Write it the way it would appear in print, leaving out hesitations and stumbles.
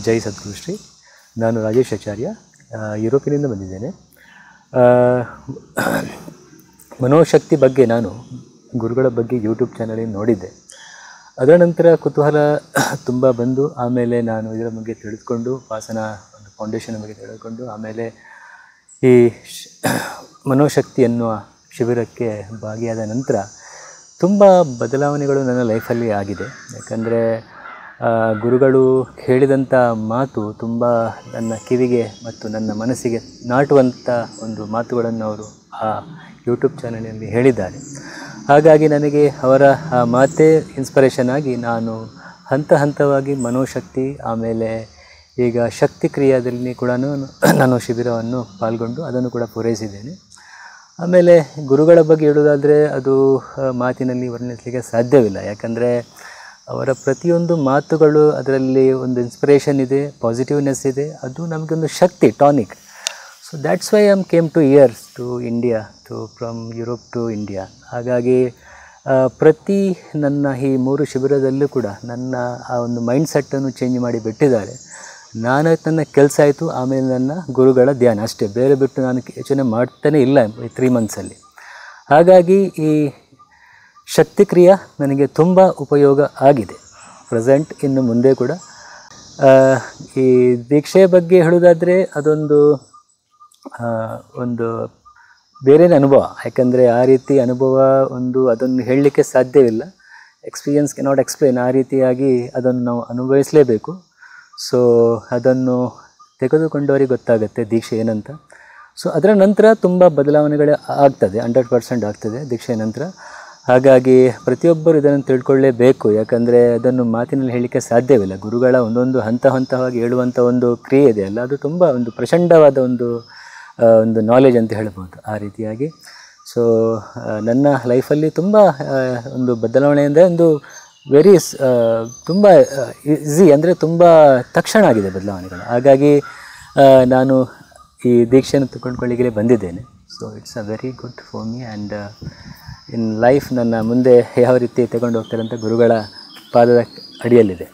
ಜೈ ಸದ್ಗುರು ಶ್ರೀ. ನಾನು ರಾಜೇಶ್ ಆಚಾರ್ಯ, ಯುರೋಪಿನಿಂದ ಬಂದಿದ್ದೇನೆ. ಮನೋಶಕ್ತಿ ಬಗ್ಗೆ ನಾನು ಗುರುಗಳ ಬಗ್ಗೆ ಯೂಟ್ಯೂಬ್ ಚಾನಲಲ್ಲಿ ನೋಡಿದ್ದೆ. ಅದರ ನಂತರ ಕುತೂಹಲ ತುಂಬ ಬಂದು ಆಮೇಲೆ ನಾನು ಇದರ ಬಗ್ಗೆ ತಿಳಿದುಕೊಂಡು ವಾಸನಾ ಒಂದು ಫೌಂಡೇಶನ್ ಬಗ್ಗೆ ತಿಳಿದುಕೊಂಡು ಆಮೇಲೆ ಈ ಮನೋಶಕ್ತಿ ಎನ್ನುವ ಶಿಬಿರಕ್ಕೆ ಭಾಗಿಯಾದ ನಂತರ ತುಂಬ ಬದಲಾವಣೆಗಳು ನನ್ನ ಲೈಫಲ್ಲಿ ಆಗಿದೆ. ಯಾಕಂದರೆ ಗುರುಗಳು ಹೇಳಿದಂಥ ಮಾತು ತುಂಬ ನನ್ನ ಕಿವಿಗೆ ಮತ್ತು ನನ್ನ ಮನಸ್ಸಿಗೆ ನಾಟುವಂಥ ಒಂದು ಮಾತುಗಳನ್ನು ಅವರು ಆ ಯೂಟ್ಯೂಬ್ ಚಾನಲಲ್ಲಿ ಹೇಳಿದ್ದಾರೆ. ಹಾಗಾಗಿ ನನಗೆ ಅವರ ಆ ಮಾತೇ ಇನ್ಸ್ಪಿರೇಷನ್ ಆಗಿ ನಾನು ಹಂತ ಹಂತವಾಗಿ ಮನೋಶಕ್ತಿ ಆಮೇಲೆ ಈಗ ಶಕ್ತಿ ಕ್ರಿಯಾದಲ್ಲಿ ಕೂಡ ನಾನು ಶಿಬಿರವನ್ನು ಪಾಲ್ಗೊಂಡು ಅದನ್ನು ಕೂಡ ಪೂರೈಸಿದ್ದೇನೆ. ಆಮೇಲೆ ಗುರುಗಳ ಬಗ್ಗೆ ಹೇಳೋದಾದರೆ ಅದು ಮಾತಿನಲ್ಲಿ ವರ್ಣಿಸಲಿಕ್ಕೆ ಸಾಧ್ಯವಿಲ್ಲ. ಯಾಕಂದರೆ ಅವರ ಪ್ರತಿಯೊಂದು ಮಾತುಗಳು ಅದರಲ್ಲಿ ಒಂದು ಇನ್ಸ್ಪಿರೇಷನ್ ಇದೆ, ಪಾಸಿಟಿವ್ನೆಸ್ ಇದೆ, ಅದು ನಮಗೊಂದು ಶಕ್ತಿ tonic. So that's why I came two years to India from Europe to India. ಹಾಗಾಗಿ ಪ್ರತಿ ನನ್ನ ಈ 3 ಶಿಬಿರದಲ್ಲೂ ಕೂಡ ನನ್ನ ಆ ಒಂದು ಮೈಂಡ್ಸೆಟ್ಟನ್ನು ಚೇಂಜ್ ಮಾಡಿ ಬಿಟ್ಟಿದ್ದಾರೆ. ನಾನು ನನ್ನ ಕೆಲಸ ಆಯಿತು, ಆಮೇಲೆ ನನ್ನ ಗುರುಗಳ ಧ್ಯಾನ ಅಷ್ಟೇ, ಬೇರೆ ಬಿಟ್ಟು ನಾನು ಯೋಚನೆ ಮಾಡ್ತಾನೇ ಇಲ್ಲ ಈ 3 ಮಂತ್ಸಲ್ಲಿ. ಹಾಗಾಗಿ ಈ ಶಕ್ತಿ ಕ್ರಿಯೆ ನನಗೆ ತುಂಬ ಉಪಯೋಗ ಆಗಿದೆ ಪ್ರೆಸೆಂಟ್, ಇನ್ನು ಮುಂದೆ ಕೂಡ. ಈ ದೀಕ್ಷೆಯ ಬಗ್ಗೆ ಹೇಳೋದಾದರೆ ಅದೊಂದು ಒಂದು ಬೇರೆಯೇ ಅನುಭವ. ಯಾಕಂದರೆ ಆ ರೀತಿ ಅನುಭವ ಅದನ್ನು ಹೇಳಲಿಕ್ಕೆ ಸಾಧ್ಯವಿಲ್ಲ. Experience cannot explain. ಆ ರೀತಿಯಾಗಿ ಅದನ್ನು ನಾವು ಅನುಭವಿಸಲೇಬೇಕು. ಸೊ ಅದನ್ನು ತೆಗೆದುಕೊಂಡವರಿಗೆ ಗೊತ್ತಾಗುತ್ತೆ ದೀಕ್ಷೆ ಏನಂತ. ಸೊ ಅದರ ನಂತರ ತುಂಬ ಬದಲಾವಣೆಗಳು ಆಗ್ತದೆ, 100% ಆಗ್ತದೆ ದೀಕ್ಷೆಯ ನಂತರ. ಹಾಗಾಗಿ ಪ್ರತಿಯೊಬ್ಬರು ಇದನ್ನು ತಿಳ್ಕೊಳ್ಳೇಬೇಕು. ಯಾಕಂದರೆ ಅದನ್ನು ಮಾತಿನಲ್ಲಿ ಹೇಳಲಿಕ್ಕೆ ಸಾಧ್ಯವಿಲ್ಲ. ಗುರುಗಳ ಒಂದೊಂದು ಹಂತ ಹಂತವಾಗಿ ಹೇಳುವಂಥ ಒಂದು ಕ್ರಿಯೆ ಇದೆಯಲ್ಲ, ಅದು ತುಂಬ ಒಂದು ಪ್ರಚಂಡವಾದ ಒಂದು ನಾಲೆಜ್ ಅಂತ ಹೇಳ್ಬೋದು ಆ ರೀತಿಯಾಗಿ. ಸೊ ನನ್ನ ಲೈಫಲ್ಲಿ ತುಂಬ ಒಂದು ಬದಲಾವಣೆ ಅಂದರೆ ಒಂದು ತುಂಬ ಈಸಿ, ಅಂದರೆ ತುಂಬ ತಕ್ಷಣ ಆಗಿದೆ ಬದಲಾವಣೆಗಳು. ಹಾಗಾಗಿ ನಾನು ಈ ದೀಕ್ಷೆಯನ್ನು ತಗೊಂಡ್ಕೊಳ್ಳಿಕ್ಕೆ ಬಂದಿದ್ದೇನೆ. So it's a very good for me and in life ನನ್ನ ಮುಂದೆ ಯಾವ ರೀತಿ ತಗೊಂಡು ಹೋಗ್ತಾರೆ ಅಂತ ಗುರುಗಳ ಪಾದದ ಅಡಿಯಲ್ಲಿದೆ.